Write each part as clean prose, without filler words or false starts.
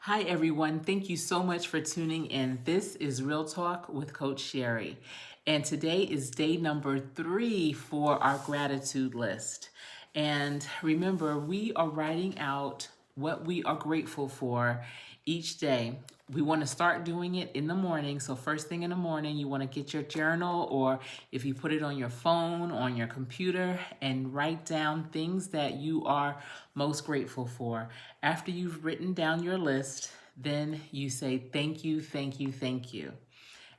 Hi, everyone. Thank you so much for tuning in. This is Real Talk with Coach Sherri. And today is day number 3 for our gratitude list. And remember, we are writing out what we are grateful for each day. We want to start doing it in the morning. So first thing in the morning, you want to get your journal, or if you put it on your phone, on your computer, and write down things that you are most grateful for. After you've written down your list, then you say thank you, thank you, thank you.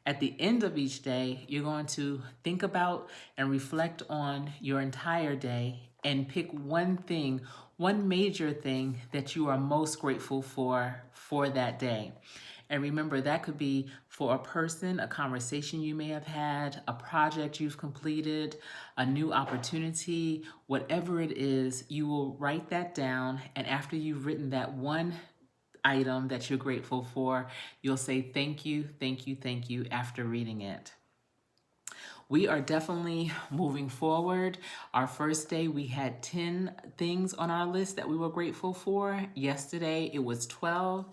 At the end of each day, you're going to think about and reflect on your entire day and pick one thing, one major thing that you are most grateful for that day. And remember, that could be for a person, a conversation you may have had, a project you've completed, a new opportunity, whatever it is, you will write that down. And after you've written that one item that you're grateful for, you'll say thank you, thank you, thank you after reading it. We are definitely moving forward. Our first day, we had 10 things on our list that we were grateful for. Yesterday, it was 12.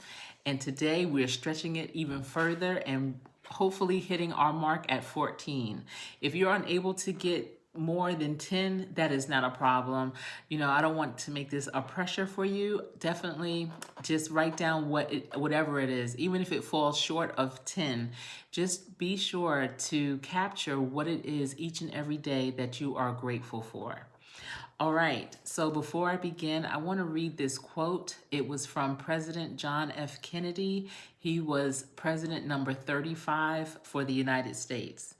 And today, we're stretching it even further and hopefully hitting our mark at 14. If you're unable to get more than 10, that is not a problem. I don't want to make this a pressure for you. Definitely just write down whatever it is, even if it falls short of 10. Just be sure to capture what it is each and every day that you are grateful for. All right, so before I begin, I want to read this quote. It was from President John F. Kennedy. He was president number 35 for the United States.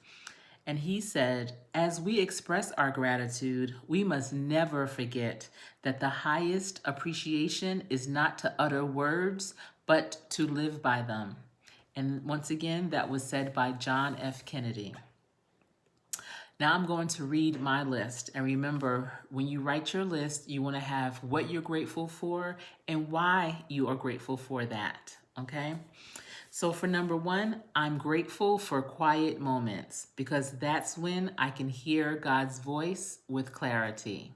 And he said, as we express our gratitude, we must never forget that the highest appreciation is not to utter words, but to live by them. And once again, that was said by John F. Kennedy. Now I'm going to read my list. And remember, when you write your list, you want to have what you're grateful for and why you are grateful for that, okay? So for number 1, I'm grateful for quiet moments because that's when I can hear God's voice with clarity.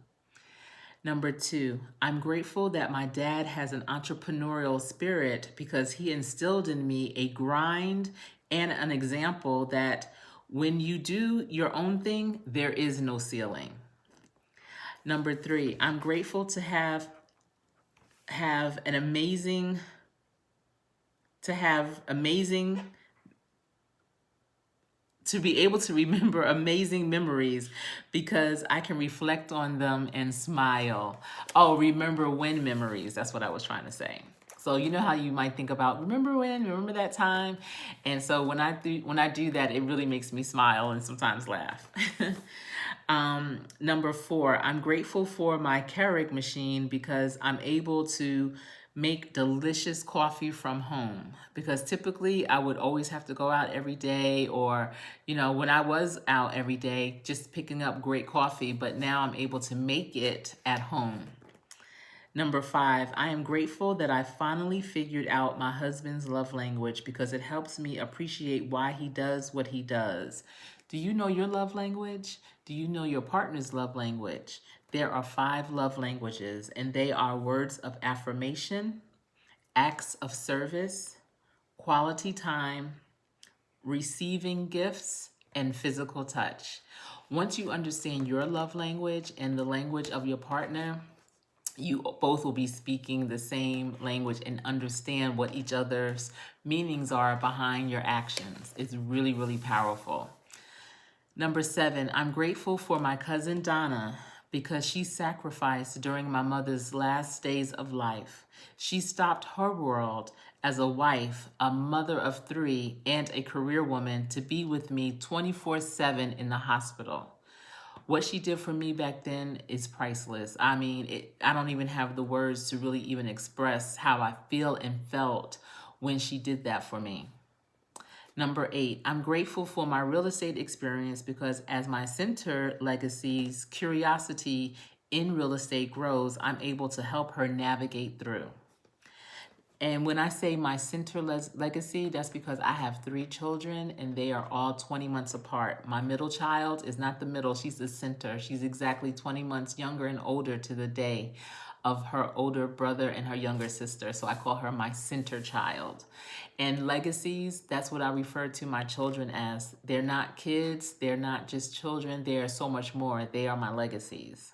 Number 2, I'm grateful that my dad has an entrepreneurial spirit because he instilled in me a grind and an example that when you do your own thing, there is no ceiling. Number 3, I'm grateful to have an amazing to be able to remember amazing memories because I can reflect on them and smile. Oh, remember when memories. That's what I was trying to say. So you know how you might think about remember that time? And so when I do that, it really makes me smile and sometimes laugh. Number 4, I'm grateful for my Keurig machine because I'm able to make delicious coffee from home, because typically I would always have to go out every day, or when I was out every day just picking up great coffee, but now I'm able to make it at home. Number 5, I am grateful that I finally figured out my husband's love language because it helps me appreciate why he does what he does. Do you know your love language? Do you know your partner's love language? There are 5 love languages, and they are words of affirmation, acts of service, quality time, receiving gifts, and physical touch. Once you understand your love language and the language of your partner, you both will be speaking the same language and understand what each other's meanings are behind your actions. It's really, really powerful. Number 7, I'm grateful for my cousin Donna because she sacrificed during my mother's last days of life. She stopped her world as a wife, a mother of 3, and a career woman to be with me 24/7 in the hospital. What she did for me back then is priceless. I mean, I don't even have the words to really even express how I feel and felt when she did that for me. Number 8, I'm grateful for my real estate experience because as my center legacy's curiosity in real estate grows, I'm able to help her navigate through. And when I say my center legacy, that's because I have 3 children and they are all 20 months apart. My middle child is not the middle, she's the center. She's exactly 20 months younger and older to the day of her older brother and her younger sister. So I call her my center child. And legacies, that's what I refer to my children as. They're not kids, they're not just children, they are so much more. They are my legacies.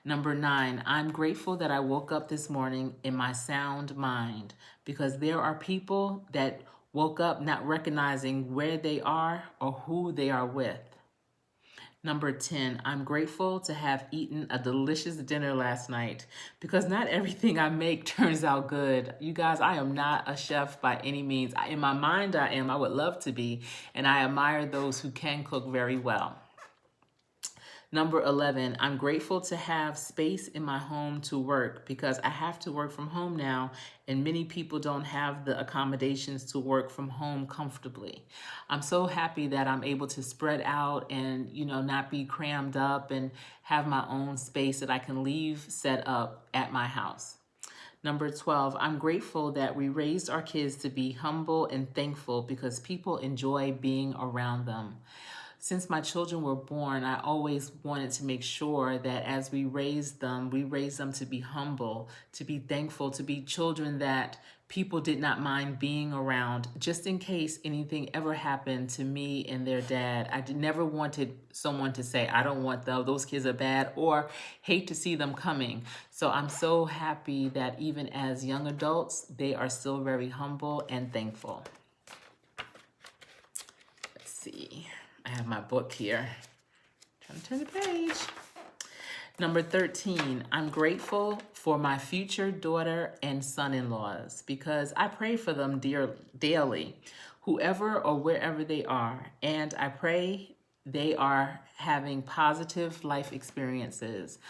Number 9, I'm grateful that I woke up this morning in my sound mind, because there are people that woke up not recognizing where they are or who they are with. Number 10, I'm grateful to have eaten a delicious dinner last night, because not everything I make turns out good. You guys, I am not a chef by any means. In my mind, I am. I would love to be, and I admire those who can cook very well. Number 11, I'm grateful to have space in my home to work, because I have to work from home now, and many people don't have the accommodations to work from home comfortably. I'm so happy that I'm able to spread out and, not be crammed up and have my own space that I can leave set up at my house. Number 12, I'm grateful that we raised our kids to be humble and thankful, because people enjoy being around them. Since my children were born, I always wanted to make sure that as we raised them to be humble, to be thankful, to be children that people did not mind being around, just in case anything ever happened to me and their dad. I never wanted someone to say, I don't want them, those kids are bad, or hate to see them coming. So I'm so happy that even as young adults, they are still very humble and thankful. Let's see. I have my book here. Trying to turn the page. Number 13, I'm grateful for my future daughter and son-in-laws, because I pray for them daily, whoever or wherever they are. And I pray they are having positive life experiences.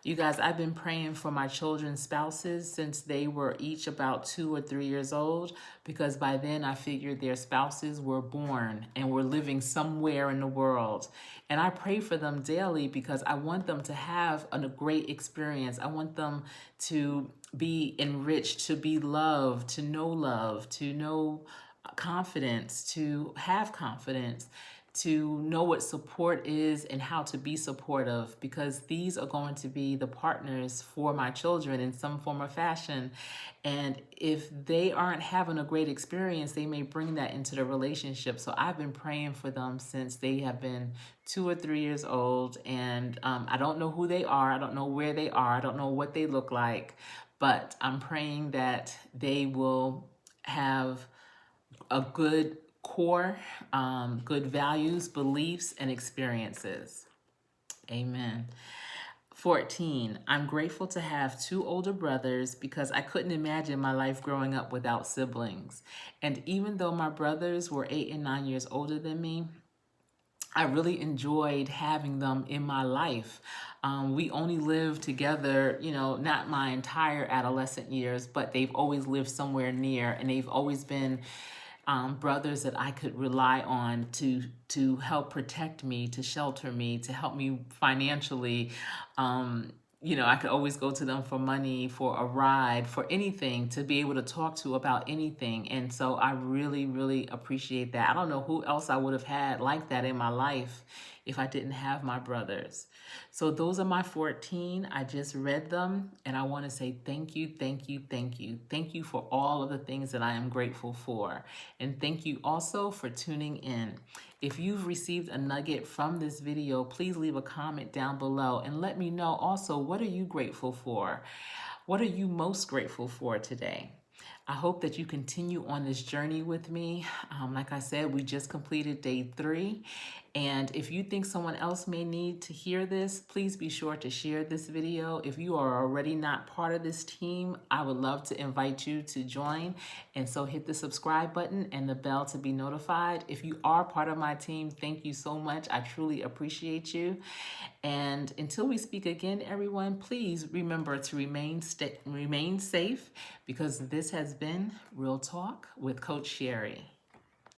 You guys, I've been praying for my children's spouses since they were each about 2 or 3 years old, because by then I figured their spouses were born and were living somewhere in the world. And I pray for them daily, because I want them to have a great experience. I want them to be enriched, to be loved, to know confidence, to have confidence, to know what support is and how to be supportive, because these are going to be the partners for my children in some form or fashion. And if they aren't having a great experience, they may bring that into the relationship. So I've been praying for them since they have been 2 or 3 years old. And I don't know who they are. I don't know where they are. I don't know what they look like. But I'm praying that they will have a good core, good values, beliefs, and experiences. Amen. 14, I'm grateful to have 2 older brothers, because I couldn't imagine my life growing up without siblings. And even though my brothers were 8 and 9 years older than me, I really enjoyed having them in my life. We only lived together, not my entire adolescent years, but they've always lived somewhere near, and they've always been brothers that I could rely on to help protect me, to shelter me, to help me financially. I could always go to them for money, for a ride, for anything, to be able to talk to about anything. And so I really, really appreciate that. I don't know who else I would have had like that in my life if I didn't have my brothers. So those are my 14. I just read them, and I want to say thank you, thank you, thank you. Thank you for all of the things that I am grateful for. And thank you also for tuning in. If you've received a nugget from this video, please leave a comment down below and let me know also, what are you grateful for? What are you most grateful for today? I hope that you continue on this journey with me. Like I said, we just completed day 3. And if you think someone else may need to hear this, please be sure to share this video. If you are already not part of this team, I would love to invite you to join. And so hit the subscribe button and the bell to be notified. If you are part of my team, thank you so much. I truly appreciate you. And until we speak again, everyone, please remember to remain safe, because this has been Real Talk with Coach Sherri.